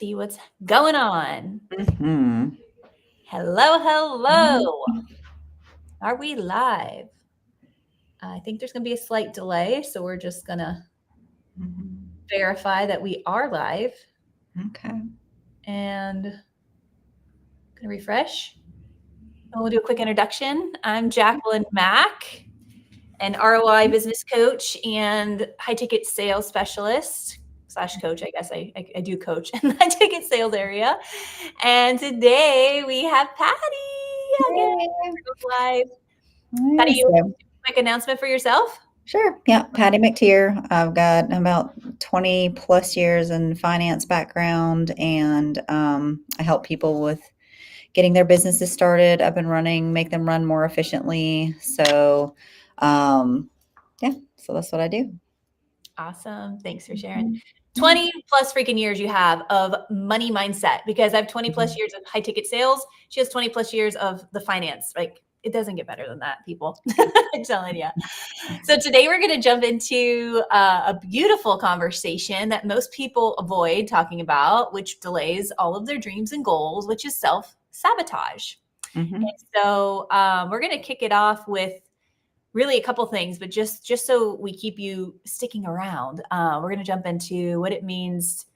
See what's going on. Mhm. Hello, hello. Are we live? I think there's going to be a slight delay, so we're just going to verify that we are live. Okay. And going to refresh. And we'll do a quick introduction. I'm Jacqueline Mack, an ROI business coach and high-ticket sales specialist / coach. I guess I do coach in the high-ticket sales area. And today we have Patty again. Live. Patty, you want to do a quick announcement for yourself? Sure. Yeah. Patty McTeer. I've got about 20 plus years in finance background, and I help people with getting their businesses started, up and running, make them run more efficiently. So, yeah, so that's what I do. Awesome. Thanks for sharing. 20 plus freaking years you have of money mindset, because I have 20 plus years of high ticket sales. She has 20 plus years of the finance. Like, it doesn't get better than that, people. I'm telling you. So today we're going to jump into a beautiful conversation that most people avoid talking about, which delays all of their dreams and goals, which is self-sabotage. Mhm. And so we're going to kick it off with really a couple things, but just so we keep you sticking around, we're going to jump into what it means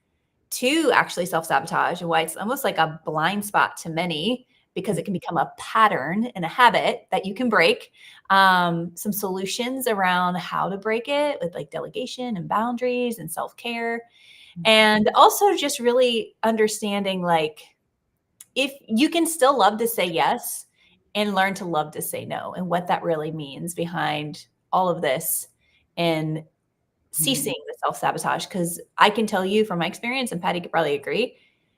to actually self-sabotage and why it's almost like a blind spot to many, because it can become a pattern and a habit that you can break. Some solutions around how to break it with like delegation and boundaries and self-care. And also just really understanding, like, if you can still love to say yes and learn to love to say no, and what that really means behind all of this, and ceasing the self-sabotage. Because I can tell you from my experience, and Patty could probably agree,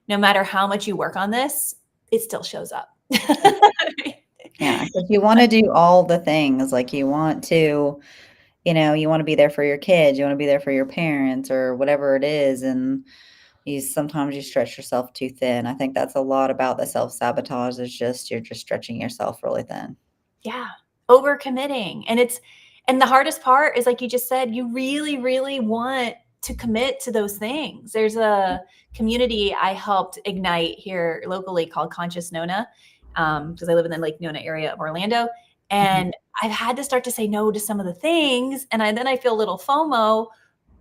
no matter how much you work on this, it still shows up. Yeah, because you want to do all the things. Like you want to, you want to be there for your kids, you want to be there for your parents or whatever it is. And sometimes you stretch yourself too thin. I think that's a lot about the self-sabotage, is just you're just stretching yourself really thin. Yeah, overcommitting. And the hardest part is, like you just said, you really, really want to commit to those things. There's a community I helped ignite here locally called Conscious Nona, because I live in the Lake Nona area of Orlando. And I've had to start to say no to some of the things. And then I feel a little FOMO,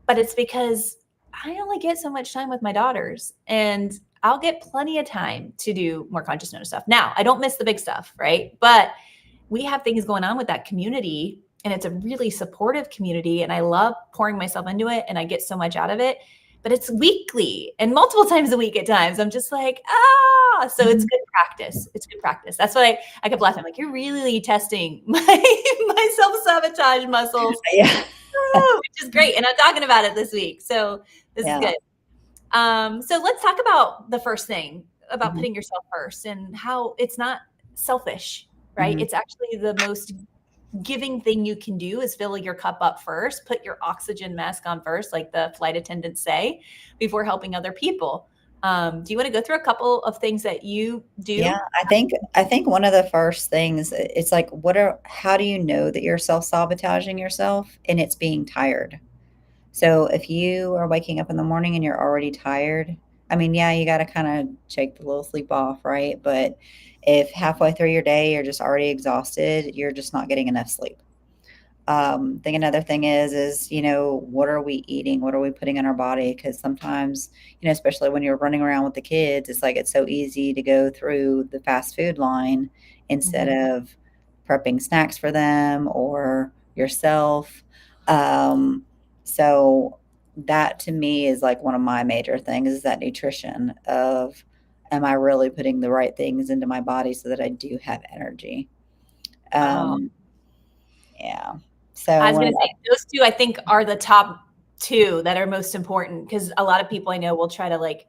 but it's because I only get so much time with my daughters, and I'll get plenty of time to do more Conscious Nona stuff. Now, I don't miss the big stuff, right? But we have things going on with that community, and it's a really supportive community, and I love pouring myself into it, and I get so much out of it. But it's weekly and multiple times a week at times. I'm just like, so it's good practice. It's good practice. That's why I kept laughing. I'm like, you're really testing my self-sabotage muscles. Yeah. Which is great. And I'm talking about it this week. So this is good. So let's talk about the first thing, about putting yourself first, and how it's not selfish, right? It's actually the most giving thing you can do, is fill your cup up first, put your oxygen mask on first, like the flight attendants say, before helping other people. Do you want to go through a couple of things that you do? Yeah, I think one of the first things, it's like, how do you know that you're self-sabotaging yourself? And it's being tired. So if you are waking up in the morning and you're already tired, I mean, yeah, you got to kind of shake the little sleep off, right? But if halfway through your day you're just already exhausted, you're just not getting enough sleep. I think another thing is, what are we eating? What are we putting in our body? Because sometimes, especially when you're running around with the kids, it's like it's so easy to go through the fast food line instead of prepping snacks for them or yourself. So that to me is like one of my major things, is that nutrition of, am I really putting the right things into my body so that I do have energy? Wow. Yeah. I So was going to say, those two, I think, are the top two that are most important, because a lot of people I know will try to, like,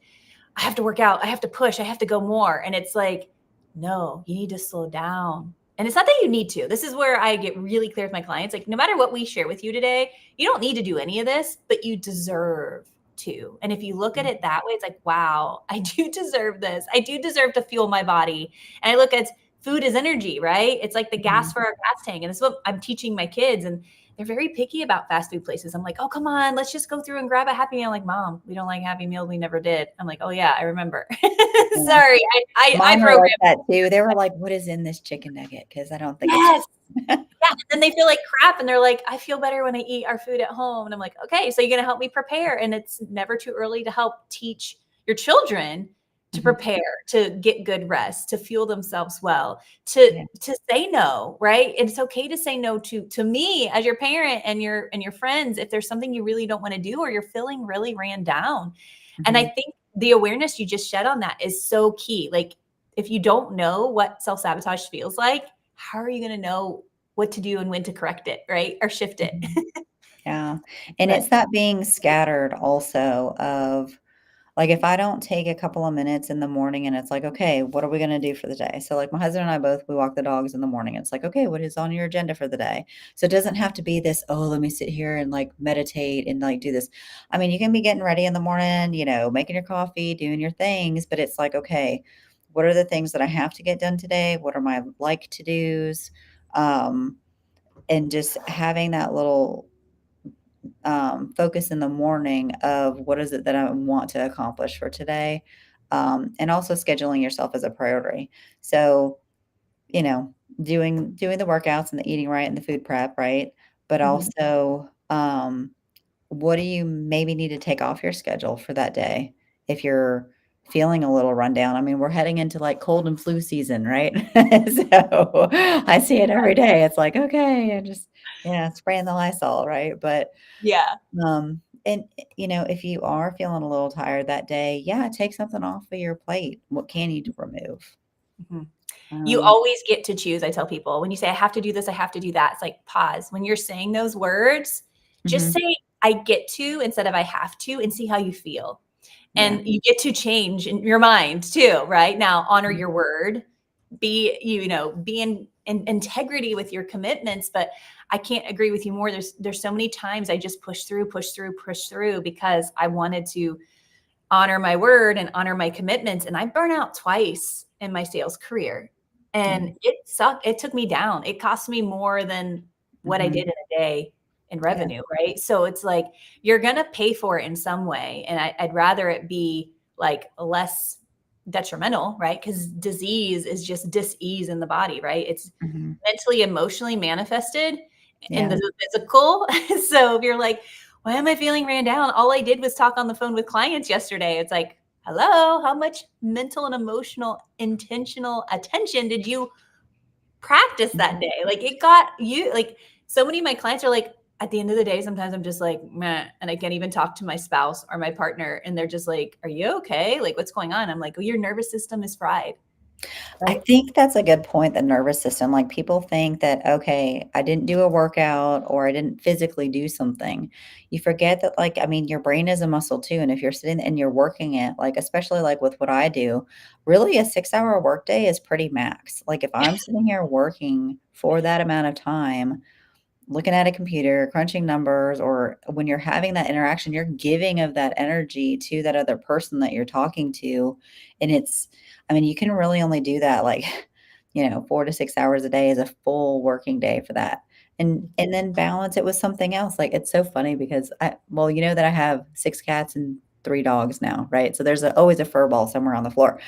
I have to work out, I have to push, I have to go more. And it's like, no, you need to slow down. And it's not that you need to. This is where I get really clear with my clients. Like, no matter what we share with you today, you don't need to do any of this, but you deserve to. And if you look at it that way, it's like, wow, I do deserve this. I do deserve to fuel my body. And I look at food as energy, right? It's like the gas for our gas tank. And that's what I'm teaching my kids. And they're very picky about fast food places. I'm like, oh, come on, let's just go through and grab a Happy Meal. Like, Mom, we don't like Happy Meal. We never did. I'm like, oh yeah, I remember. Yeah. Sorry, I Mine were like programmed. that too. They were like, "What is in this chicken nugget?" Because I don't think it's Yes. Yeah, and then they feel like crap, and they're like, "I feel better when I eat our food at home." And I'm like, "Okay, so you're gonna help me prepare." And it's never too early to help teach your children to Mhm. prepare, to get good rest, to fuel themselves well, Yeah. to say no, right? And it's okay to say no to me as your parent and your friends if there's something you really don't want to do or you're feeling really ran down. And I Mhm. think the awareness you just shed on that is so key. Like, if you don't know what self-sabotage feels like, how are you going to know what to do and when to correct it, right? Or shift it. Mhm. Yeah. And But it's that being scattered also of like, if I don't take a couple of minutes in the morning and it's like, "Okay, what are we gonna do for the day?" So, like, my husband and I both, we walk the dogs in the morning. It's like, "Okay, what is on your agenda for the day?" So it doesn't have to be this, "Oh, let me sit here and, like, meditate and, like, do this." I mean, you can be getting ready in the morning, making your coffee, doing your things, but it's like, "Okay, what are the things that I have to get done today? What are my like to dos?" Um, and just having that little focus in the morning of what is it that I want to accomplish for today, and also scheduling yourself as a priority. So, you know, doing the workouts and the eating right and the food prep, right? But mhm. also, what do you maybe need to take off your schedule for that day if you're feeling a little rundown? I mean, we're heading into like cold and flu season, right? So I see it every day. It's like, okay, I just, spraying the Lysol, right? But Yeah. and, if you are feeling a little tired that day, yeah, take something off of your plate. What can you remove? Mhm. You Um, always get to choose. I tell people when you say, I have to do this, I have to do that. It's like, pause. When you're saying those words, just mhm, say, I get to instead of I have to, and see how you feel. yeah, And you get to change in your mind too, right? Now, honor mhm, your word, be in integrity with your commitments. But I can't agree with you more. There's so many times I just push through because I wanted to honor my word and honor my commitments. And I burn out twice in my sales career. yeah, And it sucked. It took me down. It cost me more than what I mhm, did in a day in yeah, revenue, right? So it's like you're gonna pay for it in some way. And I'd rather it be like less detrimental, right? Because disease is just dis-ease in the body, right? It's mhm, mentally, emotionally manifested in yeah, the physical. So if you're like, why am I feeling ran down? All I did was talk on the phone with clients yesterday. It's like, hello, how much mental and emotional intentional attention did you practice that mhm. day? Like it got you, like so many of my clients are like, at the end of the day, sometimes I'm just like, meh, and I can't even talk to my spouse or my partner. And they're just like, are you okay? Like, what's going on? I'm like, oh, your nervous system is fried. I Right. think that's a good point, the nervous system. Like people think that, okay, I didn't do a workout or I didn't physically do something. You forget that, like, I mean, your brain is a muscle too. And if you're sitting and you're working it, like, especially like with what I do, really a 6 hour workday is pretty max. Like if I'm sitting here working for that amount of time, looking at a computer, crunching numbers, or when you're having that interaction, you're giving of that energy to that other person that you're talking to. And I mean, you can really only do that like, 4 to 6 hours a day is a full working day for that. And then balance it with something else. Like it's so funny because well, you know that I have 6 cats and 3 dogs now, right? So there's always a fur ball somewhere on the floor.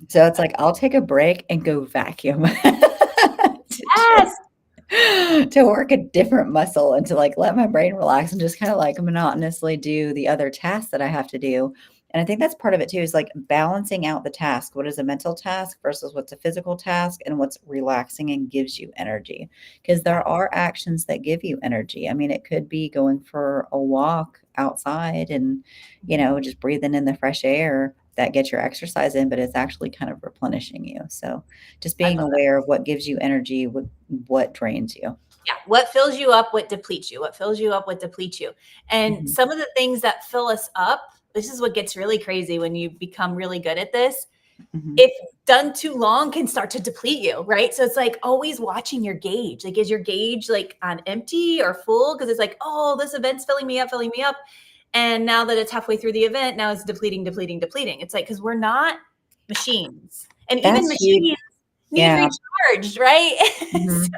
So it's like I'll take a break and go vacuum to Yes. just to work a different muscle and to like let my brain relax and just kind of like monotonously do the other tasks that I have to do. And I think that's part of it too, is like balancing out the task. What is a mental task versus what's a physical task and what's relaxing and gives you energy? Because Yeah. there are actions that give you energy. I mean, it could be going for a walk outside and, Mhm. just breathing in the fresh air that gets your exercise in, but it's actually kind of replenishing you. So just I being love that. aware of what gives you energy, what drains you. Yeah. What fills you up, what depletes you, what fills you up, what depletes you. And Mhm, some of the things that fill us up, this is what gets really crazy when you become really good at this. mhm. If done too long can start to deplete you, right? So it's like always watching your gauge. Like, is your gauge like on empty or full? Because it's like, oh, this event's filling me up, filling me up. And now that it's halfway through the event, now it's depleting, depleting, depleting. It's like, because we're not machines. And even That's huge. machines need Yeah. recharged, right? Mhm. So,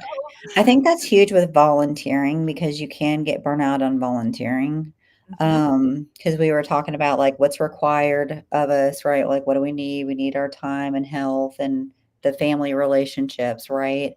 I think that's huge with volunteering because you can get burnout on volunteering. mhm, Because we were talking about, like, what's required of us, right? Like, what do we need? We need our time and health and the family relationships, right?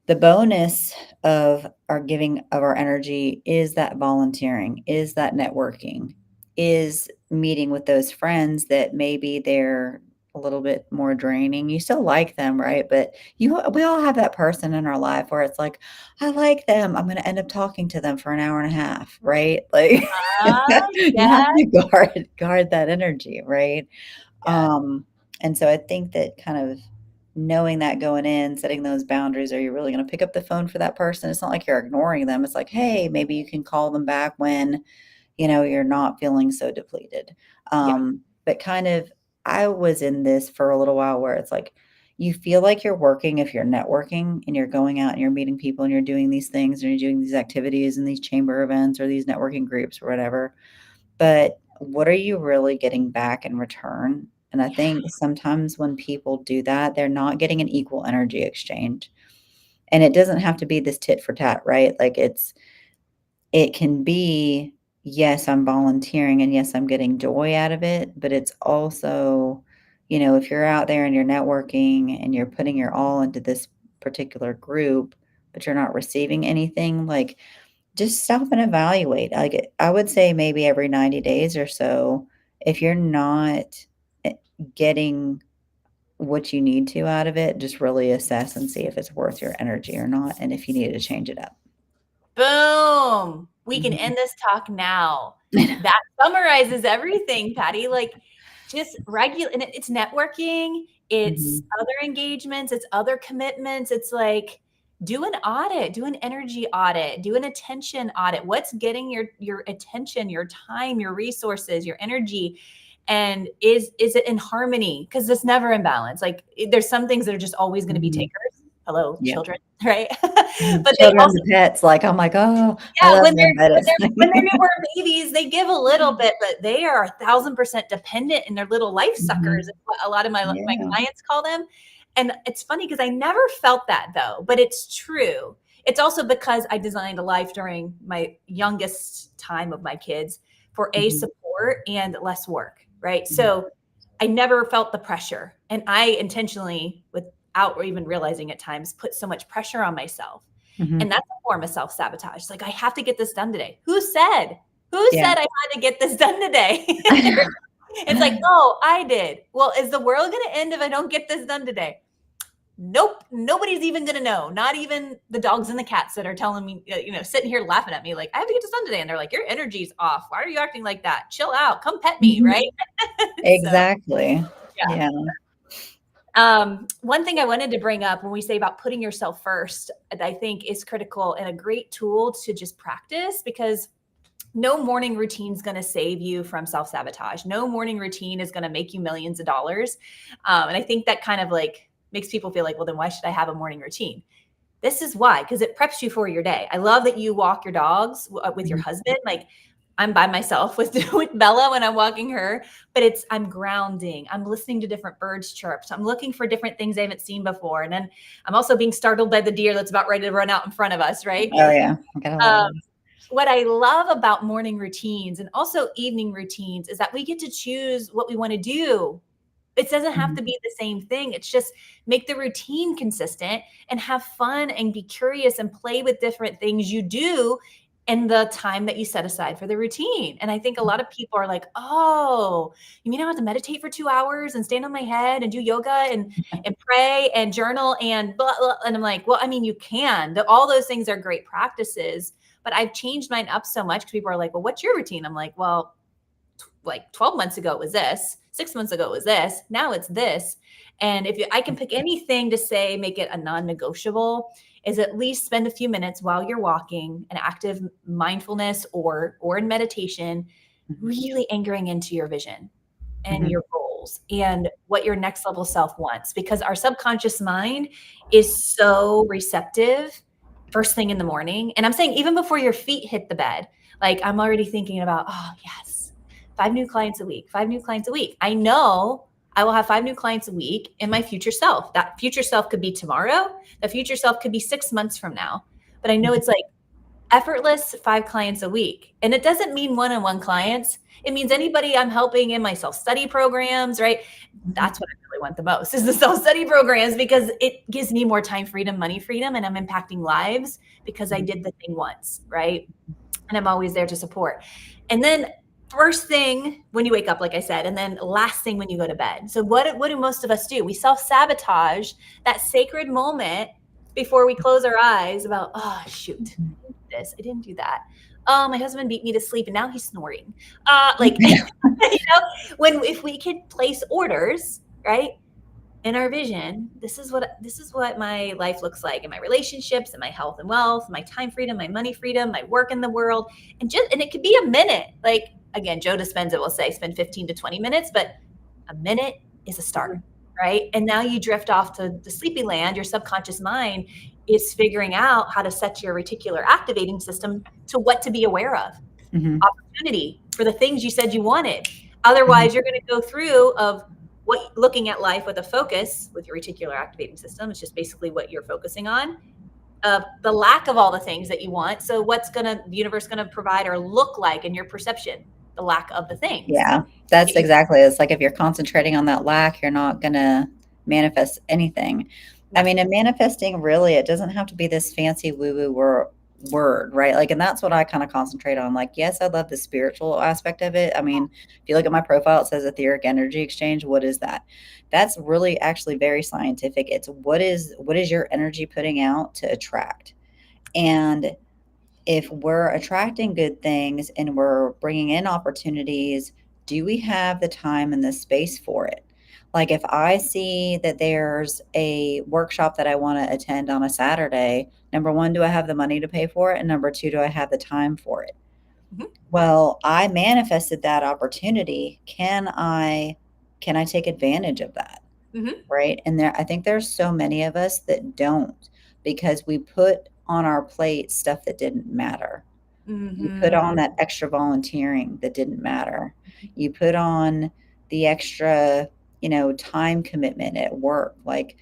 The bonus of our giving of our energy is that volunteering, is that networking, is meeting with those friends that maybe they're a little bit more draining. You still like them, right? But we all have that person in our life where it's like, I like them. I'm going to end up talking to them for an hour and a half, right? Like you have yeah, to guard that energy, right? yeah. Um, and so I think that kind of knowing that going in, setting those boundaries, are you really going to pick up the phone for that person? It's not like you're ignoring them. It's like, hey, maybe you can call them back when, you're not feeling so depleted. Yeah. But kind of, I was in this for a little while where it's like, you feel like you're working if you're networking and you're going out and you're meeting people and you're doing these things and you're doing these activities and these chamber events or these networking groups or whatever. But what are you really getting back in return? And I Yeah. think sometimes when people do that, they're not getting an equal energy exchange. And it doesn't have to be this tit for tat, right? Like it can be, yes, I'm volunteering and yes, I'm getting joy out of it, but it's also, if you're out there and you're networking and you're putting your all into this particular group, but you're not receiving anything, like just stop and evaluate. Like, I would say maybe every 90 days or so, if you're not eh, getting what you need to out of it, just really assess and see if it's worth your energy or not, and if you need to change it up. Boom. We can Mhm. end this talk now. That summarizes everything, Patty. Like, just regular, and it's networking, it's Mhm. other engagements, it's other commitments. It's like, do an audit, do an energy audit, do an attention audit. What's getting your attention, your time, your resources, your energy? And is it in harmony? Because it's never in balance. Like, there's some things that are just always going to be Mhm. takers. Hello, Yeah. children, right? Mhm. But they Children also, and pets, like, I'm like, "Oh, I yeah, love when them, but it's when they're newborn babies, they give a little bit, but they are 1,000% dependent in their little life suckers, is Mhm. what a lot of my Yeah. clients call them. And it's funny because I never felt that though, but it's true. It's also because I designed a life during my youngest time of my kids for a Mhm. support and less work, right? Mhm. So I never felt the pressure. And I intentionally, without even realizing at times, put so much pressure on myself. And Mhm. that's a form of self-sabotage. It's like, I have to get this done today. Who said? Who Yeah. said I had to get this done today? It's like, oh, I did. Well, is the world going to end if I don't get this done today? Nope. Nobody's even going to know. Not even the dogs and the cats that are telling me, sitting here laughing at me, like, I have to get this done today. And they're like, your energy's off. Why are you acting like that? Chill out. Come pet me. Mhm. Right. So, Exactly. yeah. Yeah. One thing I wanted to bring up when we say about putting yourself first, I think is critical and a great tool to just practice, because no morning routine is going to save you from self-sabotage. No morning routine is going to make you millions of dollars. And I think that kind of like makes people feel like, well, then why should I have a morning routine? This is why, because it preps you for your day. I love that you walk your dogs with your Mhm. husband. Like, I'm by myself with with Bella when I'm walking her, but I'm grounding. I'm listening to different birds chirps. I'm looking for different things I haven't seen before. And then I'm also being startled by the deer that's about ready to run out in front of us, right? Oh, yeah. I got a lot of Um, those. what I love about morning routines and also evening routines is that we get to choose what we want to do. It doesn't have Mhm. to be the same thing. It's just make the routine consistent and have fun and be curious and play with different things you do in the time that you set aside for the routine. And I think a lot of people are like, oh, you mean I have to meditate for 2 hours and stand on my head and do yoga and pray and journal and blah, blah. And I'm like, well, I mean, you can. All those things are great practices, but I've changed mine up so much because people are like, well, what's your routine? I'm like, well, like 12 months ago it was this, 6 months ago it was this, now it's this. And I can pick anything to say, make it a non-negotiable, is at least spend a few minutes while you're walking, an active mindfulness or in meditation, Mhm. really anchoring into your vision and Mhm. your goals and what your next level self wants, because our subconscious mind is so receptive first thing in the morning. And I'm saying even before your feet hit the bed, like I'm already thinking about, oh yes, 5 new clients a week, 5 new clients a week. I know I will have 5 new clients a week in my future self. That future self could be tomorrow. The future self could be 6 months from now. But I know it's like effortless 5 clients a week. And it doesn't mean one-on-one clients. It means anybody I'm helping in my self-study programs, right? That's what I really want the most is the self-study programs, because it gives me more time freedom, money freedom, and I'm impacting lives because I did the thing once, right? And I'm always there to support. And then first thing when you wake up, like I said, and then last thing when you go to bed. So what do most of us do? We self-sabotage that sacred moment before we close our eyes about, oh, shoot, this. I didn't do that. Oh, my husband beat me to sleep and now he's snoring. Like, you know, if we could place orders, right, in our vision, this is what my life looks like in my relationships and my health and wealth, my time freedom, my money freedom, my work in the world. And it could be a minute. Like, again, Joe Dispenza will say spend 15 to 20 minutes, but a minute is a start, right? And now you drift off to the sleepy land. Your subconscious mind is figuring out how to set your reticular activating system to what to be aware of. Opportunity for the things you said you wanted. Otherwise, you're going to go through of looking at life with a focus with your reticular activating system. It's just basically what you're focusing on, of the lack of all the things that you want. So what's the universe going to provide or look like in your perception? The lack of the things. Yeah, that's exactly. It's like if you're concentrating on that lack, you're not gonna manifest anything. I mean, and manifesting really, it doesn't have to be this fancy woo-woo word, right? Like, and that's what I kind of concentrate on. Like, yes, I love the spiritual aspect of it. I mean, if you look at my profile, it says etheric energy exchange. What is that? That's really actually very scientific. It's what is your energy putting out to attract? And if we're attracting good things and we're bringing in opportunities, do we have the time and the space for it? Like if I see that there's a workshop that I want to attend on a Saturday, number one, do I have the money to pay for it? And number two, do I have the time for it? Mhm. Well, I manifested that opportunity. Can I take advantage of that? Mhm. Right? And I think there's so many of us that don't, because we put on our plate stuff that didn't matter. You put on Mhm. that extra volunteering that didn't matter. You put on the extra, time commitment at work. Like,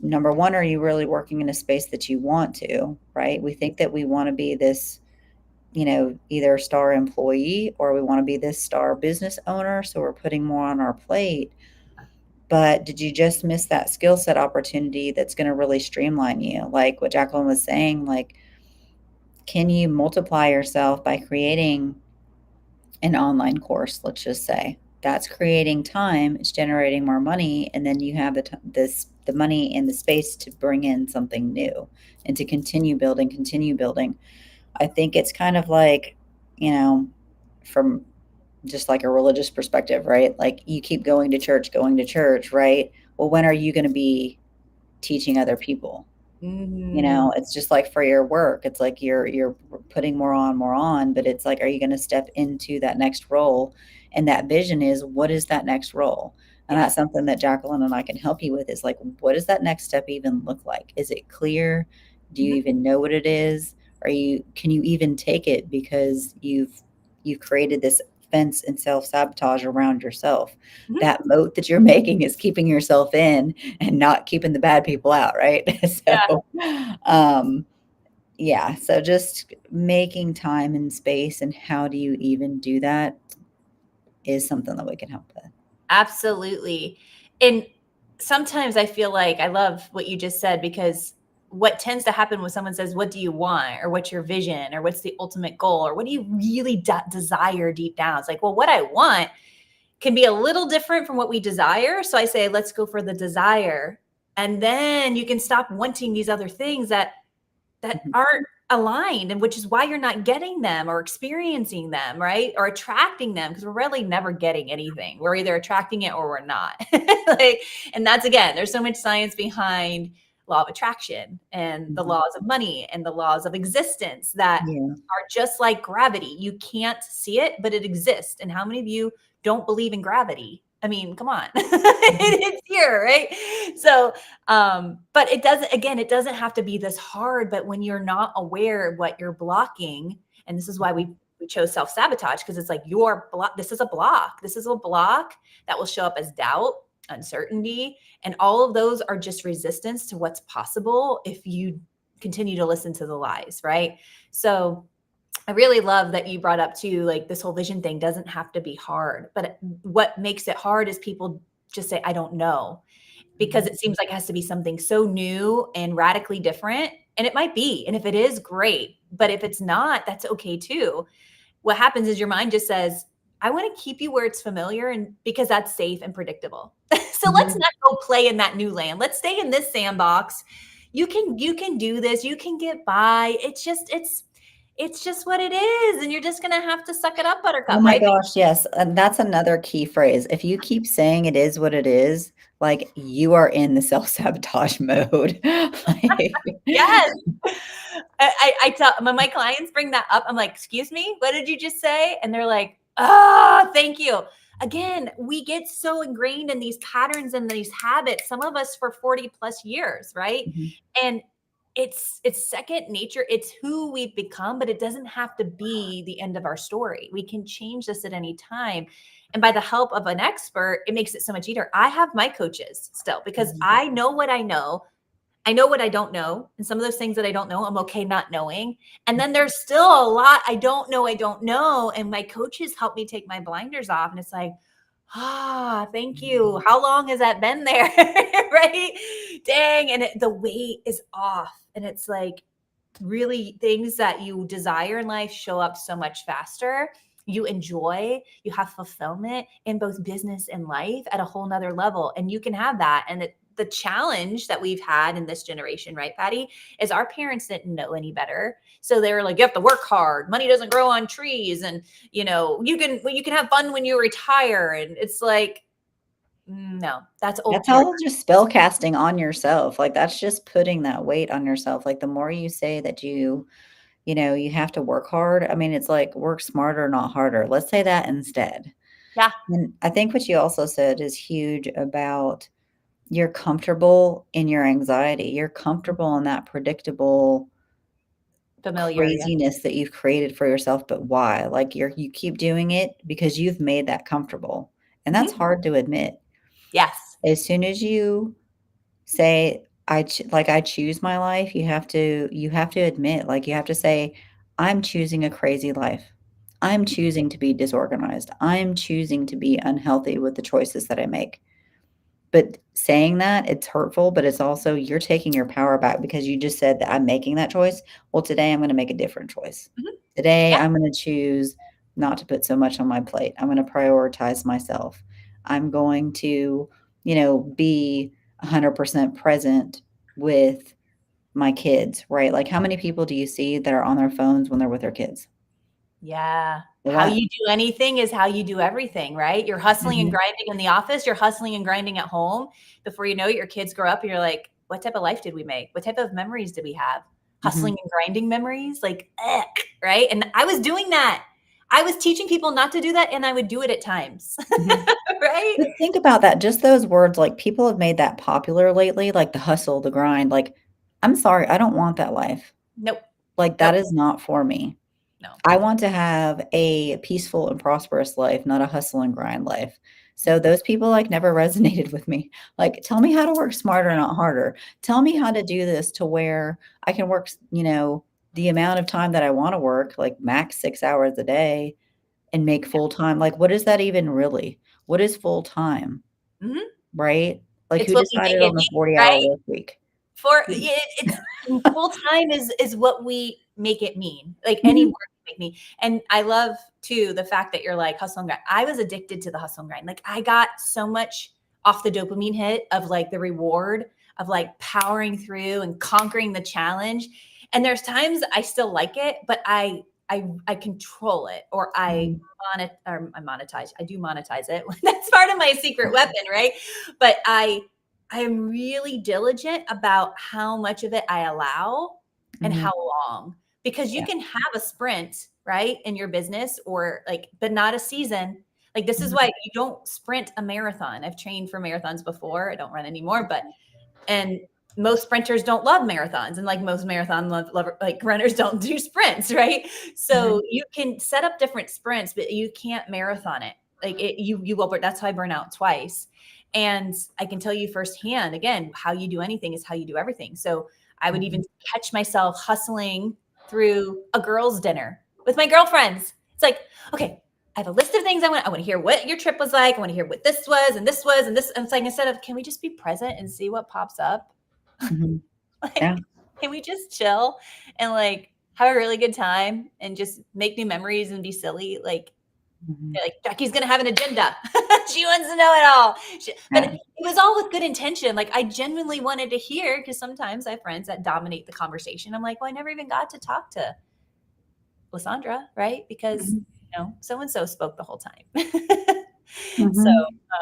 number one, are you really working in a space that you want to, right? We think that we want to be this, either star employee or we want to be this star business owner. So we're putting more on our plate. But did you just miss that skill set opportunity that's going to really streamline you? Like what Jacqueline was saying, like, can you multiply yourself by creating an online course? Let's just say that's creating time, it's generating more money, and then you have the money and the space to bring in something new and to continue building. I think it's kind of like, from just like a religious perspective, right? Like you keep going to church, right? Well, when are you going to be teaching other people? Mhm. It's just like for your work, it's like you're putting more on, but it's like, are you going to step into that next role? And that vision is, what is that next role? And Yeah. that's something that Jacqueline and I can help you with, is like, what does that next step even look like? Is it clear? Do you Mhm. even know what it is? Can you even take it, because you've created this fence and self-sabotage around yourself. Mhm. That moat that you're making is keeping yourself in and not keeping the bad people out, right? Yeah. So, um, yeah, so just making time and space, and how do you even do that, is something that we can help with. Absolutely. And sometimes I feel like I love what you just said, because what tends to happen when someone says, what do you want? Or what's your vision? Or what's the ultimate goal? Or what do you really desire deep down? It's like, well, what I want can be a little different from what we desire. So I say, let's go for the desire. And then you can stop wanting these other things that Mhm. aren't aligned, and which is why you're not getting them or experiencing them, right? Or attracting them, because we're really never getting anything. We're either attracting it or we're not. Like, and that's, again, there's so much science behind law of attraction and the Mhm. laws of money and the laws of existence that Yeah. are just like gravity. You can't see it, but it exists. And how many of you don't believe in gravity? I mean, come on. Mhm. It's here, right? So but it doesn't have to be this hard, but when you're not aware of what you're blocking, and this is why we we chose self-sabotage because it's like this is a block. This is a block that will show up as doubt, uncertainty, and all of those are just resistance to what's possible if you continue to listen to the lies, right? So I really love that you brought up too, like this whole vision thing doesn't have to be hard, but what makes it hard is people just say, I don't know, because it seems like it has to be something so new and radically different. And it might be. And if it is, great. But if it's not, that's okay too. What happens is your mind just says, I want to keep you where it's familiar and because that's safe and predictable. So let's Mhm. not go play in that new land. Let's stay in this sandbox. You can do this. You can get by. It's just what it is. And you're just gonna have to suck it up, Oh buttercup, my right? gosh, yes, and that's another key phrase. If you keep saying it is what it is, like, you are in the self-sabotage mode. Like Yes. I tell when my clients bring that up, I'm like, excuse me, what did you just say? And they're like, oh, thank you. Again, we get so ingrained in these patterns and these habits, some of us for 40 plus years, right? Mhm, And it's second nature. It's who we've become, but it doesn't have to be the end of our story. We can change this at any time. And by the help of an expert, it makes it so much easier. I have my coaches still because mhm, I know what I know. I know what I don't know. And some of those things that I don't know, I'm okay not knowing. And then there's still a lot I don't know, I don't know. And my coaches help me take my blinders off. And it's like, thank you. mhm, How long has that been there? Right? Dang. And the weight is off. And it's like really things that you desire in life show up so much faster. You enjoy, you have fulfillment in both business and life at a whole nother level. And you can have that. And the challenge that we've had in this generation, right, Patty, is our parents didn't know any better. So they were like, you have to work hard. Money doesn't grow on trees. And, you can have fun when you retire. And it's like, no, that's old That's paradigm. all just spell casting on yourself, like, that's just putting that weight on yourself, like, the more you say that you have to work hard, I mean, it's like, work smarter, not harder. Let's say that instead. Yeah. And I think what you also said is huge about you're comfortable in your anxiety. You're comfortable in that predictable Familiar. Yeah. craziness that you've created for yourself, but why? Like, you keep doing it because you've made that comfortable, and that's Mhm. hard to admit. Yes. As soon as you say, I choose my life, you have to admit, like, you have to say, "I'm choosing a crazy life. I'm choosing to be disorganized. I'm choosing to be unhealthy with the choices that I make." But saying that, it's hurtful, but it's also you're taking your power back because you just said that I'm making that choice. Well, today I'm gonna make a different choice. Mhm. Today, Yeah. I'm gonna choose not to put so much on my plate. I'm gonna prioritize myself. I'm going to, be 100% present with my kids, right? Like, how many people do you see that are on their phones when they're with their kids? Yeah. A How lot. you do anything is how you do everything, right? You're hustling and Mhm, grinding in the office, you're hustling and grinding at home. Before you know it, your kids grow up and you're like, what type of life did we make? What type of memories did we have? mhm, Hustling and grinding memories? Like, right? And I was doing that. I was teaching people not to do that, and I would do it at times. mhm. Right? But think about that, just those words, like, people have made that popular lately, like the hustle, the grind, like, I'm sorry, I don't want that life. Nope. Like, that Nope. is not for me. No. I want to have a peaceful and prosperous life, not a hustle and grind life. So Mhm. those people, like, never resonated with me. Like, tell me how to work smarter, not harder. Tell me how to do this to where I can work, the amount of time that I wanna work, like, max 6 hours a day and make Yeah. full time. Like, what is that even really? What is full time? Mhm. Right? Like, It's who what we make decided it on the mean, 40-hour right? work week? For Who it's full time is what we make it mean, like any Mhm, word we make mean. And I love too the fact that you're like hustle and grind. I was addicted to the hustle and grind. Like I got so much off the dopamine hit of like the reward of like powering through and conquering the challenge. And there's times I still like it, but I control it or mhm, I monetize. I do monetize it. That's part of my secret weapon, right? But I'm really diligent about how much of it I allow and mhm, how long, because you yeah, can have a sprint, right, in your business or like, but not a season. Like this is mhm, why you don't sprint a marathon. I've trained for marathons before. I don't run anymore, but and most sprinters don't love marathons, and like most like runners don't do sprints, right? So Mhm. you can set up different sprints, but you can't marathon it. Like you will. That's how I burn out twice. And I can tell you firsthand, again, how you do anything is how you do everything. So I would even Mhm. catch myself hustling through a girls' dinner with my girlfriends. It's like, okay, I have a list of things I want to hear what your trip was like. I want to hear what this was and this was and this. And it's like, instead of, can we just be present and see what pops up? Mhm. Yeah. Like, can we just chill and like have a really good time and just make new memories and be silly? Mhm. Like Jackie's gonna have an agenda. She wants to know it all. But Yeah. it was all with good intention. Like I genuinely wanted to hear, because sometimes I have friends that dominate the conversation. I'm like, well, I never even got to talk to Lysandra, right? Because Mhm. so and so spoke the whole time. So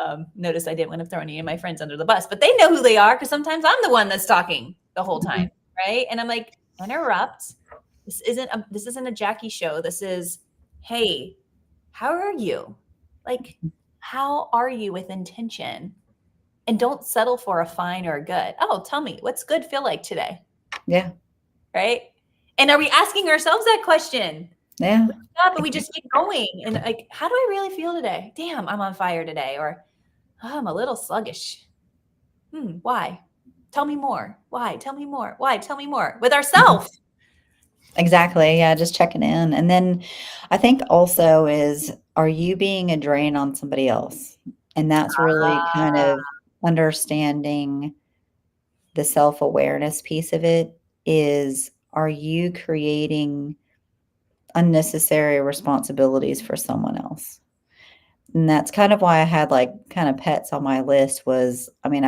Mhm. notice I didn't want to throw any of my friends under the bus, but they know who they are because sometimes I'm the one that's talking the whole time, Mhm. right? And I'm like, interrupt. This isn't a Jackie show. This is, hey, how are you? Like, how are you with intention? And don't settle for a fine or a good. Oh, tell me, what's good feel like today? Yeah. Right? And are we asking ourselves that question? Yeah. Up and we just keep going. And like, how do I really feel today? Damn, I'm on fire today. Or oh, I'm a little sluggish. Why? Tell me more. Why? Tell me more. Why? Tell me more. With Mhm. ourselves. Exactly. Yeah, just checking in. And then I think also is, are you being a drain on somebody else? And that's really kind Ah, of understanding the self-awareness piece of it is, are you creating unnecessary responsibilities for someone else? And that's kind of why I had, like, kind of pets on my list was I mean,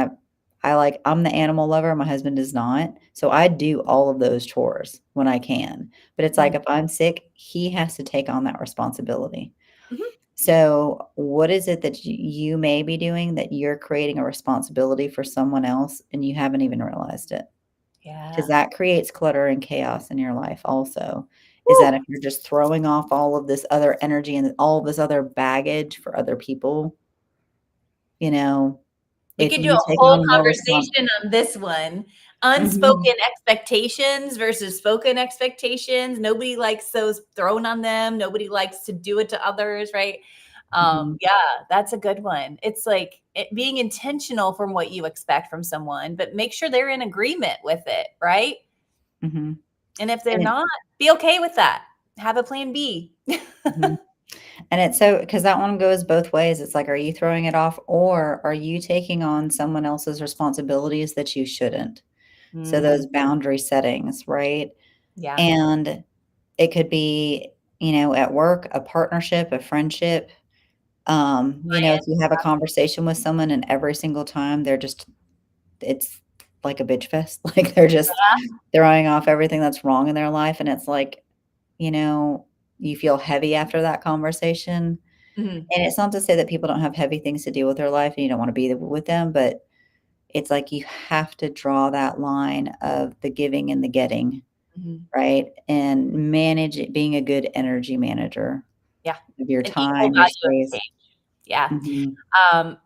I'm the animal lover, my husband is not, so I do all of those chores when I can, but it's like mhm, if I'm sick, he has to take on that responsibility. mhm. So, what is it that you may be doing that you're creating a responsibility for someone else and you haven't even realized it? Because Yeah. that creates clutter and chaos in your life also, is that Woo. if you're just throwing off all of this other energy and all this other baggage for other people, you know, We if could do you a take whole on more conversation on this one. Mhm, Unspoken expectations versus spoken expectations. Nobody likes those thrown on them. Nobody likes to do it to others, right? mhm, Yeah, that's a good one. It's like being intentional from what you expect from someone, but make sure they're in agreement with it, right? mhm, And if they're and it not, be okay with that. Have a plan B. mhm, and it's so because that one goes both ways. It's like, are you throwing it off or are you taking on someone else's responsibilities that you shouldn't? So Mm, those boundary settings, right? yeah, And it could be, at work, a partnership, a friendship. If client. you have a conversation with someone and every single time it's like a bitch fest, like they're just throwing off everything that's wrong in their life, and it's like, you know, you feel heavy after that conversation. Mhm, And it's not to say that people don't have heavy things to deal with their life and you don't wanna be with them, but it's like you have to draw that line of the giving and the getting, mhm. right? And manage it being a good energy manager Yeah, of your an equal time, your value space. exchange. Yeah. Mhm, Um,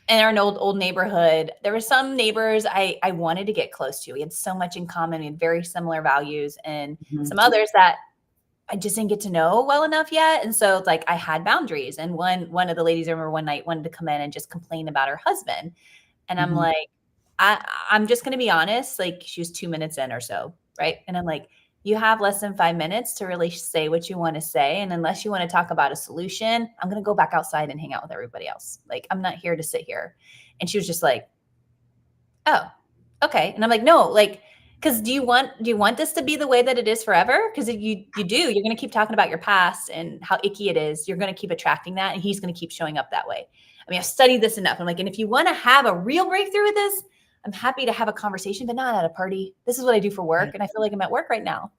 in our old neighborhood, there were some neighbors I wanted to get close to. We had so much in common. We had very similar values, and mhm, some others that I just didn't get to know well enough yet. And so it's like I had boundaries. And one of the ladies I remember one night wanted to come in and just complain about her husband. And I'm mhm, like, I'm just gonna be honest, like she was 2 minutes in or so, right? And I'm like, you have less than 5 minutes to really say what you want to say. And unless you want to talk about a solution, I'm gonna go back outside and hang out with everybody else. Like, I'm not here to sit here. And she was just like, oh, okay. And I'm like, no, like, because do you want this to be the way that it is forever? Because if you do, you're gonna keep talking about your past and how icky it is. You're gonna keep attracting that, and he's gonna keep showing up that way. I mean, I've studied this enough. I'm like, and if you want to have a real breakthrough with this, I'm happy to have a conversation, but not at a party. This is what I do for yeah. work, and I feel like I'm at work right now.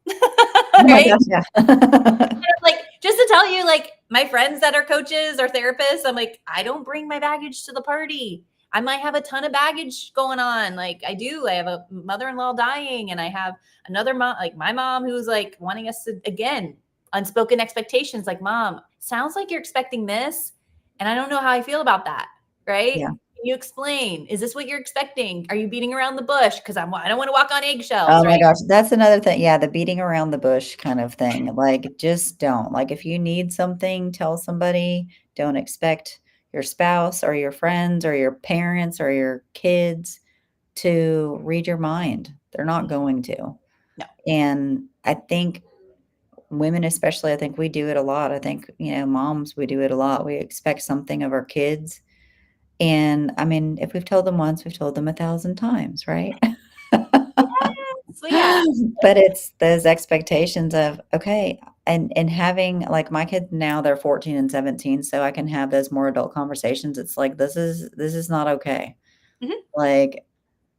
Oh my Right? gosh, yeah. Like, just to tell you, like, my friends that are coaches or therapists, I'm like, I don't bring my baggage to the party. I might have a ton of baggage going on. Like, I do. I have a mother-in-law dying, and I have another mom, like my mom, who's like wanting us to, again, unspoken expectations. Like, mom, sounds like you're expecting this, and I don't know how I feel about that. Right? Yeah, Can you explain? Is this what you're expecting? Are you beating around the bush? Because I don't want to walk on eggshells, Oh my right? gosh, that's another thing. Yeah, the beating around the bush kind of thing. Like, just don't. Like, if you need something, tell somebody. Don't expect your spouse or your friends or your parents or your kids to read your mind. They're not going to. No. And I think women, especially, I think we do it a lot. I think, moms, we do it a lot. We expect something of our kids. And I mean, if we've told them once, we've told them 1,000 times, right? Yes, we have. But it's those expectations of, okay, and having like my kids now, they're 14 and 17, so I can have those more adult conversations. It's like, this is not okay. Mhm. Like,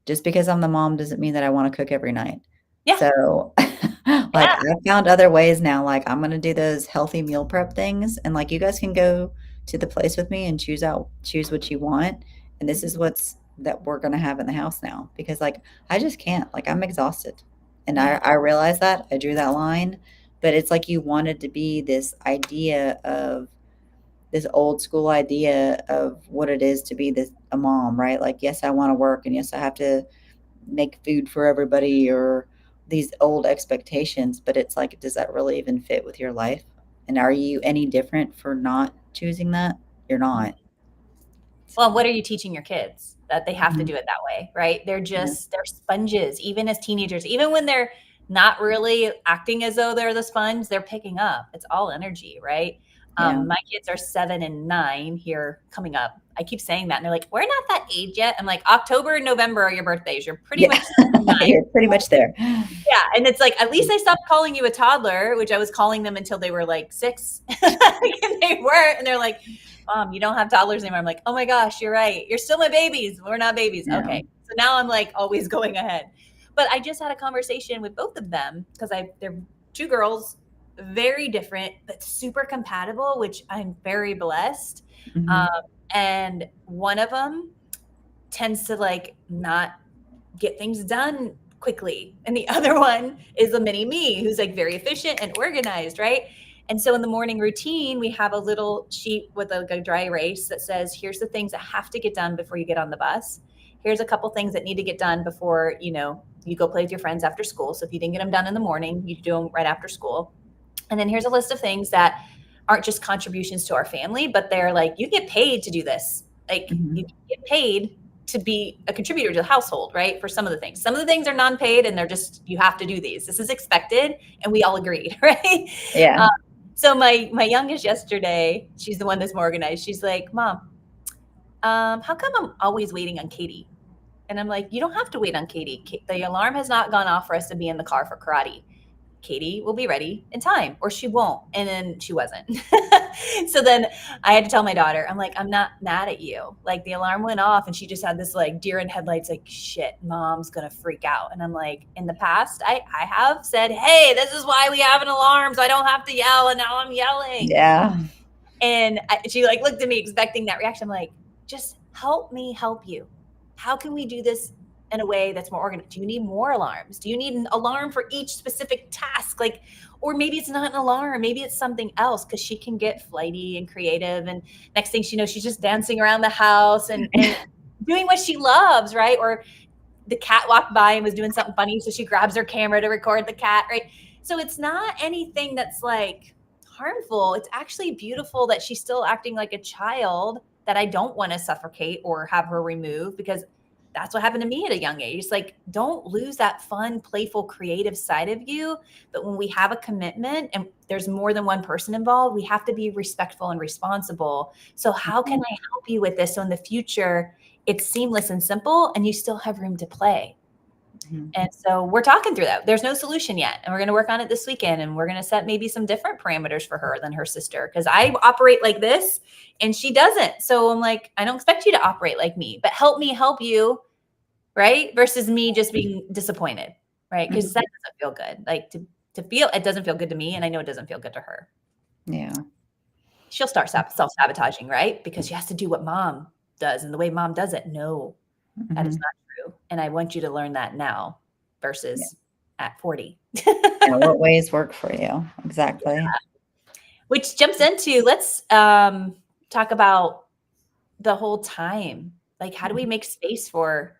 just because I'm the mom doesn't mean that I wanna cook every night. Yeah. So, like, Yeah. I've found other ways now, like, I'm gonna do those healthy meal prep things, and, like, you guys can go to the place with me and choose what you want, and this is what's that we're gonna have in the house now, because, like, I just can't, like, I'm exhausted, and Yeah. I realize that, I drew that line, but it's like you wanted to be this old school idea of what it is to be a mom, right? Like, yes, I wanna work, and yes, I have to make food for everybody or these old expectations, but it's like, does that really even fit with your life? And are you any different for not choosing that? You're Mhm. not. Well, So, what are you teaching your kids? That they have to mhm, do it that way, right? yeah, They're sponges, even as teenagers, even when they're not really acting as though they're the sponge, they're picking up. It's all energy, right? yeah. My kids are 7 and 9 here coming up. I keep saying that, and they're like, "We're not that age yet." I'm like, "October and November are your birthdays. You're pretty Yeah. much 7 and 9." You're pretty much there. Yeah, and it's like, at least I stopped calling you a toddler, which I was calling them until they were like 6, and they weren't, and they're like, "Mom, you don't have toddlers anymore." I'm like, "Oh my gosh, you're right. You're still my babies. We're not babies." Yeah. Okay. So now I'm like always going ahead. But I just had a conversation with both of them because they're 2 girls, very different, but super compatible, which I'm very blessed. Um, Mhm. and one of them tends to like not get things done quickly. And the other one is a mini me who's like very efficient and organized, right? And so in the morning routine, we have a little sheet with a dry erase that says, here's the things that have to get done before you get on the bus. Here's a couple things that need to get done before, you go play with your friends after school. So if you didn't get them done in the morning, you do them right after school. And then here's a list of things that aren't just contributions to our family, but they're like, you get paid to do this. Like you Mhm. get paid to be a contributor to the household, right? For some of the things. Some of the things are non-paid and they're just, you have to do these. This is expected. And we all agreed, right? Yeah. Um, so my youngest yesterday, she's the one that's more organized. She's like, Mom, how come I'm always waiting on Katie? And I'm like, you don't have to wait on Katie. The alarm has not gone off for us to be in the car for karate. Katie will be ready in time, or she won't. And then she wasn't. So then I had to tell my daughter, I'm like, I'm not mad at you. Like the alarm went off and she just had this like deer in headlights, like, shit, mom's going to freak out. And I'm like, in the past, I have said, hey, this is why we have an alarm. So I don't have to yell. And now I'm yelling. Yeah. And she like looked at me expecting that reaction. I'm like, just help me help you. How can we do this in a way that's more organized? Do you need more alarms? Do you need an alarm for each specific task? Like, or maybe it's not an alarm. Maybe it's something else because she can get flighty and creative. And next thing she knows, she's just dancing around the house and doing what she loves, right? Or the cat walked by and was doing something funny. So she grabs her camera to record the cat, right? So it's not anything that's like harmful. It's actually beautiful that she's still acting like a child that I don't want to suffocate or have her remove because that's what happened to me at a young age. It's like, don't lose that fun, playful, creative side of you. But when we have a commitment and there's more than one person involved, we have to be respectful and responsible. So, how can I help you with this? So, in the future, it's seamless and simple, and you still have room to play. Mhm. And so we're talking through that. There's no solution yet. And we're going to work on it this weekend. And we're going to set maybe some different parameters for her than her sister. Cause I operate like this and she doesn't. So I'm like, I don't expect you to operate like me, but help me help you. Right. Versus me just being disappointed. Right. Cause that Mhm. doesn't feel good. Like to feel, it doesn't feel good to me. And I know it doesn't feel good to her. Yeah. She'll start self-sabotaging, right? Because she has to do what mom does and the way mom does it. No, that is Mhm. not true. And I want you to learn that now Yeah. versus at 40. Yeah, what ways work for you? Exactly. Which jumps into let's talk about the whole time. Like, how do we make space for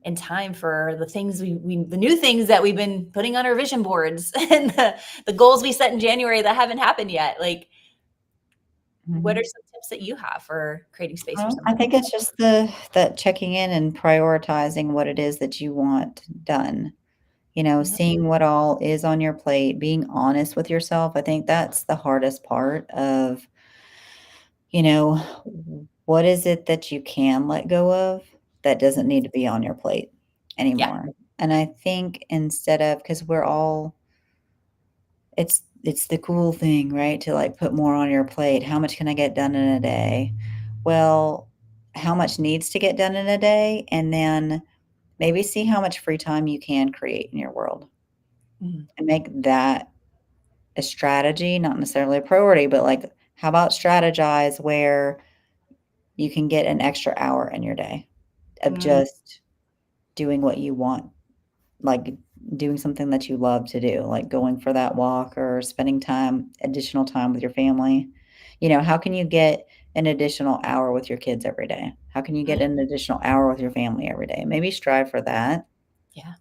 and time for the things the new things that we've been putting on our vision boards and the goals we set in January that haven't happened yet? Like, what are Mhm. some tips that you have for creating space for Well, I something like think it's just that checking in and prioritizing what it is that you want done. that? Yep. Seeing what all is on your plate, being honest with yourself. I think that's the hardest part of, you know, what is it that you can let go of that doesn't need to be on your plate Yeah. anymore? And I think instead of, because we're all, it's the cool thing, right? To like put more on your plate. How much can I get done in a day? Well, how much needs to get done in a day? And then maybe see how much free time you can create in your world Mhm. and make that a strategy, not necessarily a priority, but like, how about strategize where you can get an extra hour in your day of Mm, just doing what you want, like doing something that you love to do, like going for that walk or spending additional time with your family. How can you get an additional hour with your kids every day? How can you mm, get an additional hour with your family every day? Maybe strive for that. yeah.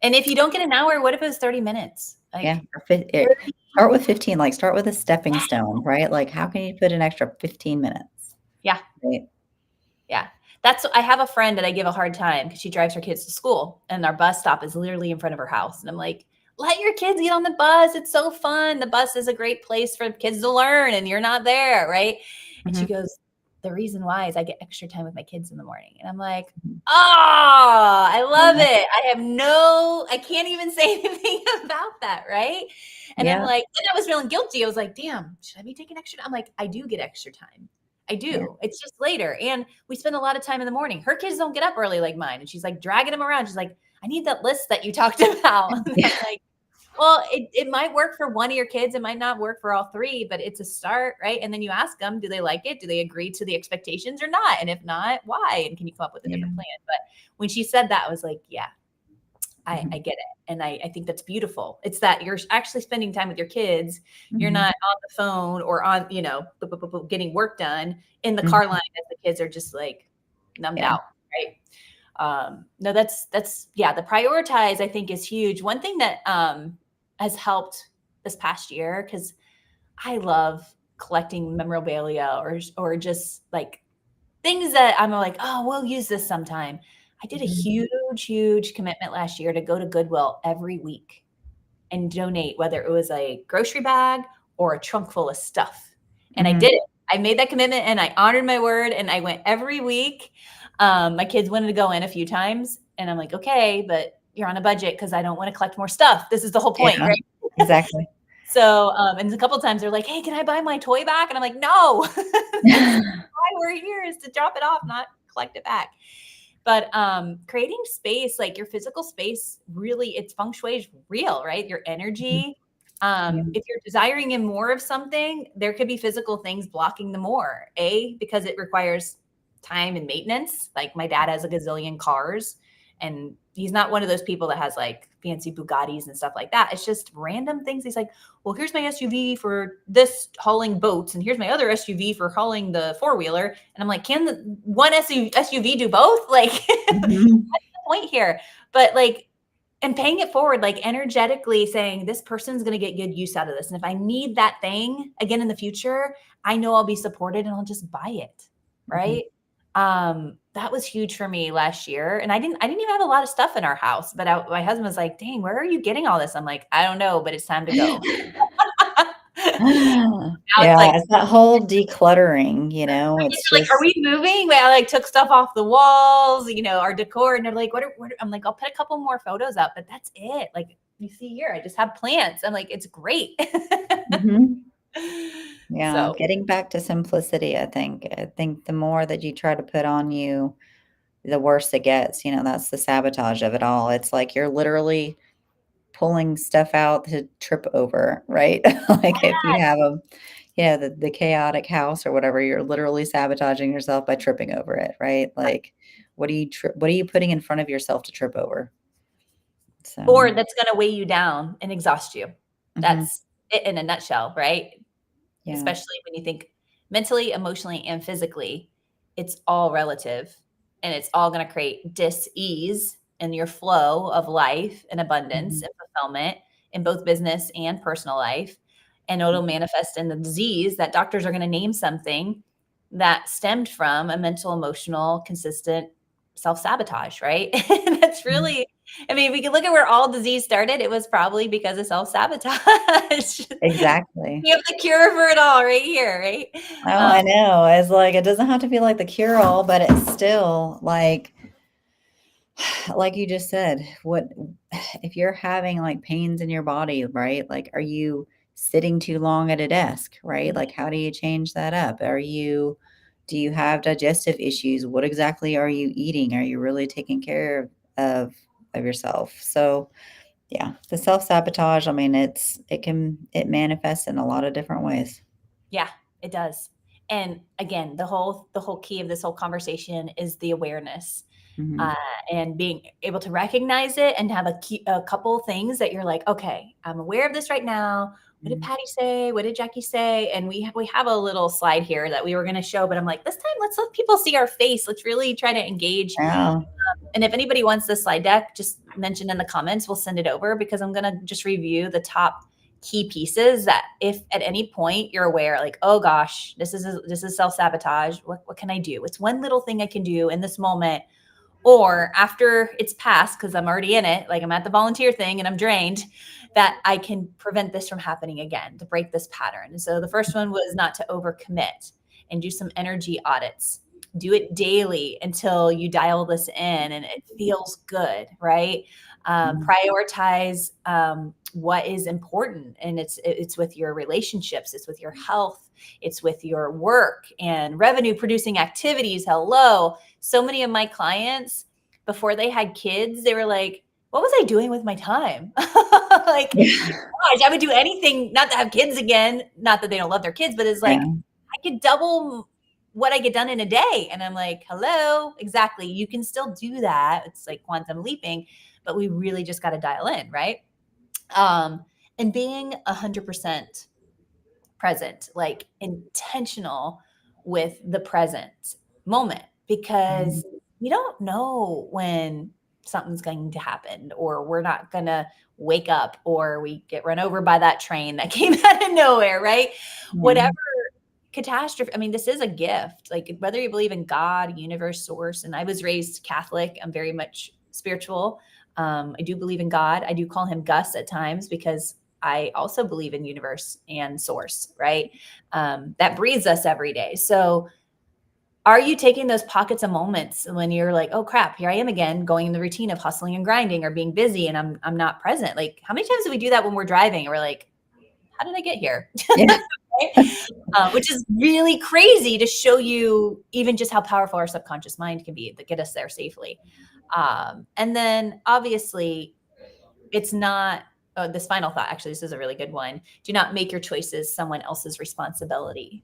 And if you don't get an hour, what if it was 30 minutes? Yeah, Like, or 30. start with 15, like, start with a stepping stone, right? Like, how can you put an extra 15 minutes, Yeah. right? Yeah. I have a friend that I give a hard time because she drives her kids to school and our bus stop is literally in front of her house. And I'm like, let your kids get on the bus. It's so fun. The bus is a great place for kids to learn and you're not there. Right. And she Mhm, goes, the reason why is I get extra time with my kids in the morning. And I'm like, mhm. oh, I love Yeah, it. I can't even say anything about that. Right. And I'm yeah, like, and I was feeling guilty. I was like, damn, should I be taking extra? I'm like, I do get extra time. I yeah, do. It's just later. And we spend a lot of time in the morning. Her kids don't get up early like mine. And she's like dragging them around. She's like, I need that list that you talked about. And I'm yeah, like, well, it might work for one of your kids. It might not work for all three, but it's a start, right? And then you ask them, do they like it? Do they agree to the expectations or not? And if not, why? And can you come up with a yeah, different plan? But when she said that, I was like, yeah, I mhm, get it. And I think that's beautiful. It's that you're actually spending time with your kids. You're mhm, not on the phone or on, getting work done in the car mhm, line as the kids are just like numbed yeah, out. Right. No, yeah, the prioritize I think is huge. One thing that has helped this past year, because I love collecting memorabilia or just like things that I'm like, oh, we'll use this sometime. I did a mhm, huge commitment last year to go to Goodwill every week and donate, whether it was a grocery bag or a trunk full of stuff. And I mhm, did it. I made that commitment and I honored my word and I went every week. My kids wanted to go in a few times and I'm like, okay, but you're on a budget because I don't want to collect more stuff. This is the whole point, yeah, right? exactly. So, and a couple of times they're like, hey, can I buy my toy back? And I'm like, no, this is why we're here is to drop it off, not collect it back. But creating space, like your physical space, really, it's feng shui is real, right? Your Mhm, energy. yeah, If you're desiring in more of something, there could be physical things blocking the more. Because it requires time and maintenance. Like my dad has a gazillion cars, and he's not one of those people that has like fancy Bugattis and stuff like that. It's just random things. He's like, well, here's my SUV for this hauling boats, and here's my other SUV for hauling the four wheeler. And I'm like, can the one SUV do both? Like, what's mhm, the point here? But like, and paying it forward, like energetically saying, this person's going to get good use out of this. And if I need that thing again in the future, I know I'll be supported and I'll just buy it. mhm. Right. That was huge for me last year. And I didn't even have a lot of stuff in our house, but my husband was like, dang, where are you getting all this? I'm like, I don't know, but it's time to go. Now it's Yeah, like, it's that whole decluttering, it's like, are just we moving? I like took stuff off the walls, our decor, and they're like, I'm like, I'll put a couple more photos up, but that's it. Like you see here, I just have plants. I'm like, it's great. mhm. Yeah, So getting back to simplicity, I think. I think the more that you try to put on you, the worse it gets, that's the sabotage of it all. It's like you're literally pulling stuff out to trip over, right? Like if you have the chaotic house or whatever, you're literally sabotaging yourself by tripping over it, right? Like what are you putting in front of yourself to trip over? or So, that's gonna weigh you down and exhaust you. mhm, That's it in a nutshell, right? yeah. Especially when you think mentally, emotionally, and physically. it's all relative, and it's all going to create dis-ease in your flow of life and abundance Mhm. and fulfillment in both business and personal life. And it'll manifest in the disease that doctors are going to name something that stemmed from a mental, emotional, consistent self-sabotage, right? And that's Mhm. really, I mean, we can look at where all disease started. It was probably because of self-sabotage. Exactly. We have the cure for it all right here, right? Oh, Um, I know. It's like it doesn't have to be like the cure all, but it's still like you just said, what if you're having like pains in your body, right? Like, are you sitting too long at a desk, right? mhm. Like, how do you change that up? Do you have digestive issues? What exactly are you eating? Are you really taking care of yourself? So, yeah, the self-sabotage, I mean, it manifests in a lot of different ways. Yeah, it does. And again, the whole key of this whole conversation is the awareness, uh, Mhm. and being able to recognize it and have a couple things that you're like, okay, I'm aware of this right now. What did Mhm. Patty say? What did Jackie say? And we have a little slide here that we were going to show, but I'm like, this time let's let people see our face. Let's really try to engage. Yeah. And if anybody wants this slide deck, just mention in the comments. We'll send it over because I'm going to just review the top key pieces that if at any point you're aware, like, oh gosh, this is self-sabotage. What can I do? It's one little thing I can do in this moment, or after it's passed, because I'm already in it, like I'm at the volunteer thing and I'm drained, that I can prevent this from happening again, to break this pattern. And so the first one was not to overcommit and do some energy audits. Do it daily until you dial this in and it feels good, right? Mhm. Prioritize what is important, and it's with your relationships, it's with your health, it's with your work and revenue producing activities. Hello, so many of my clients, before they had kids, they were like, what was I doing with my time? Like, gosh, I would do anything not to have kids again. Not that they don't love their kids, but it's Yeah. like, I could double what I get done in a day. And I'm like, hello, exactly. You can still do that. It's like quantum leaping, but we really just got to dial in, right? Um, and being 100% present, like intentional with the present moment, Mhm. because you don't know when something's going to happen, or we're not going to wake up, or we get run over by that train that came out of nowhere, right? Yeah. Whatever catastrophe. I mean, this is a gift. Like, whether you believe in God, universe, source, and I was raised Catholic, I'm very much spiritual. I do believe in God. I do call him Gus at times because I also believe in universe and source, right? That breathes us every day. So, are you taking those pockets of moments when you're like, oh crap, here I am again, going in the routine of hustling and grinding or being busy, and I'm not present? Like, how many times do we do that when we're driving and we're like, how did I get here? Yeah. Right? Which is really crazy to show you even just how powerful our subconscious mind can be to get us there safely. And then obviously, it's not, oh, this final thought, actually, this is a really good one. Do not make your choices someone else's responsibility,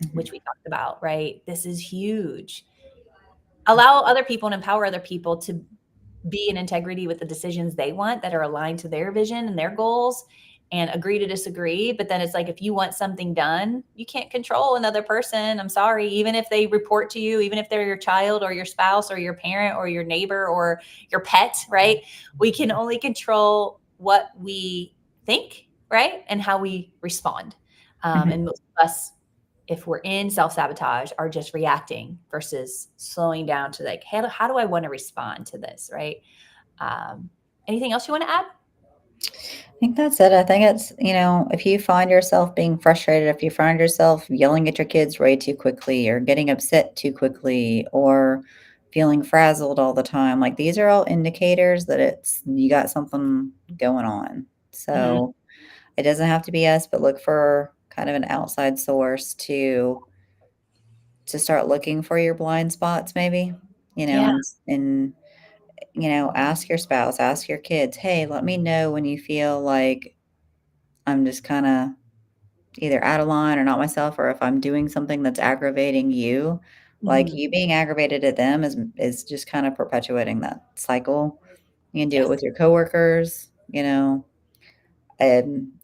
Mhm. which we talked about, right? This is huge. Allow other people and empower other people to be in integrity with the decisions they want that are aligned to their vision and their goals, and agree to disagree. But then it's like, if you want something done, you can't control another person. I'm sorry. Even if they report to you, even if they're your child or your spouse or your parent or your neighbor or your pet, right? We can only control what we think, right? And how we respond. Mhm. And most of us, if we're in self sabotage, are just reacting versus slowing down to like, hey, how do I want to respond to this, right? Um, Anything else you want to add? I think that's it. I think it's, if you find yourself being frustrated, if you find yourself yelling at your kids way too quickly or getting upset too quickly or feeling frazzled all the time, like these are all indicators that you got something going on. Hmm. So it doesn't have to be us, but look for kind of an outside source to start looking for your blind spots maybe, Yeah. and ask your spouse, ask your kids, hey, let me know when you feel like I'm just kind of either out of line or not myself, or if I'm doing something that's aggravating you. Like, Hmm. you being aggravated at them is just kind of perpetuating that cycle. You can do it Yes. with your coworkers, and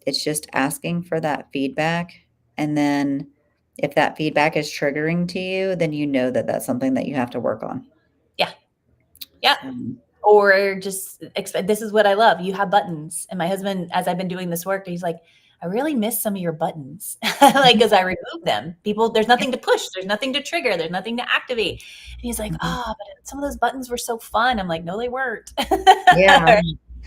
it's just asking for that feedback, and then If that feedback is triggering to you, then you know that that's something that you have to work on. Yeah. Yeah. So, Or just expect, this is what I love. You have buttons. And my husband, as I've been doing this work, he's like, I really miss some of your buttons. Like, cause I remove them. People, there's nothing to push. There's nothing to trigger. There's nothing to activate. And he's like, mhm. oh, but some of those buttons were so fun. I'm like, no, they weren't. Yeah.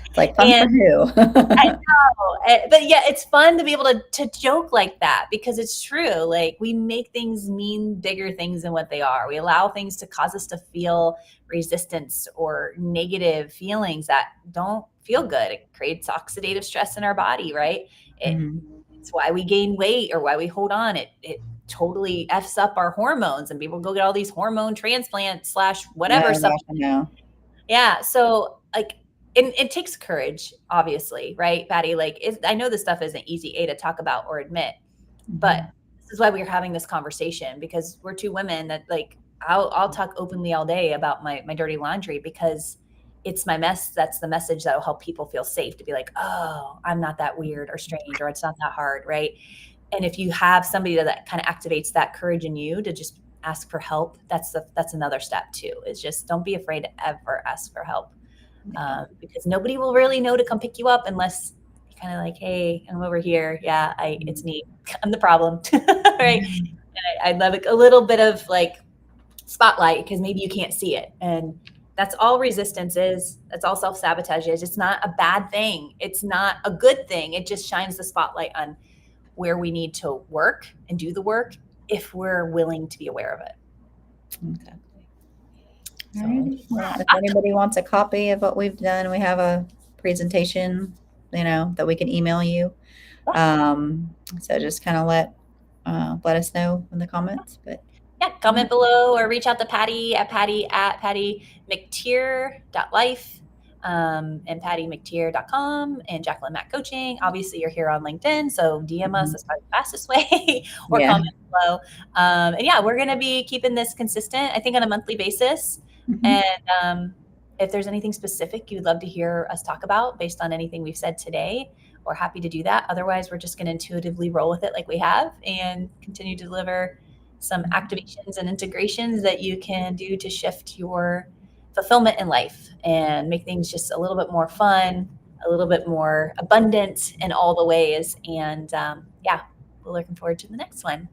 It's like fun for And who? I know, but yeah, it's fun to be able to joke like that because it's true. Like we make things mean bigger things than what they are. We allow things to cause us to feel resistance or negative feelings that don't feel good. It creates oxidative stress in our body, right? Mhm. It's why we gain weight or why we hold on. It totally f's up our hormones, and people go get all these hormone transplants slash whatever Oh stuff. gosh, I know. Yeah. So like it takes courage, obviously, right, Patty? Like I know this stuff isn't easy to talk about or admit, but Mhm. this is why we're having this conversation because we're two women that like I'll talk openly all day about my dirty laundry because it's my mess. That's the message that will help people feel safe to be like, oh, I'm not that weird or strange or it's not that hard, right? And if you have somebody that kind of activates that courage in you to just ask for help, that's another step too. Is just don't be afraid to ever ask for help Yeah. because nobody will really know to come pick you up unless you kind of like, hey, I'm over here. Yeah, it's me. I'm the problem, right? Mhm. I'd love a little bit of like spotlight because maybe you can't see it, and that's all resistance is. That's all self-sabotage is. It's not a bad thing. It's not a good thing. It just shines the spotlight on where we need to work and do the work if we're willing to be aware of it. Exactly. All So righty. Well, if awesome. anybody wants a copy of what we've done, we have a presentation, that we can email you. So just kind of let us know in the comments. But Yeah, yeah. comment below or reach out to Patty at pattymctier.life and pattymctier.com and Jacqueline Mack Coaching. Obviously, you're here on LinkedIn, so DM us. Mhm. That's probably the fastest way or Yeah. comment below. And yeah, we're going to be keeping this consistent, I think, on a monthly basis. Mhm. And if there's anything specific you'd love to hear us talk about based on anything we've said today, we're happy to do that. Otherwise, we're just going to intuitively roll with it like we have and continue to deliver some activations and integrations that you can do to shift your fulfillment in life and make things just a little bit more fun, a little bit more abundant in all the ways. And yeah, we're looking forward to the next one.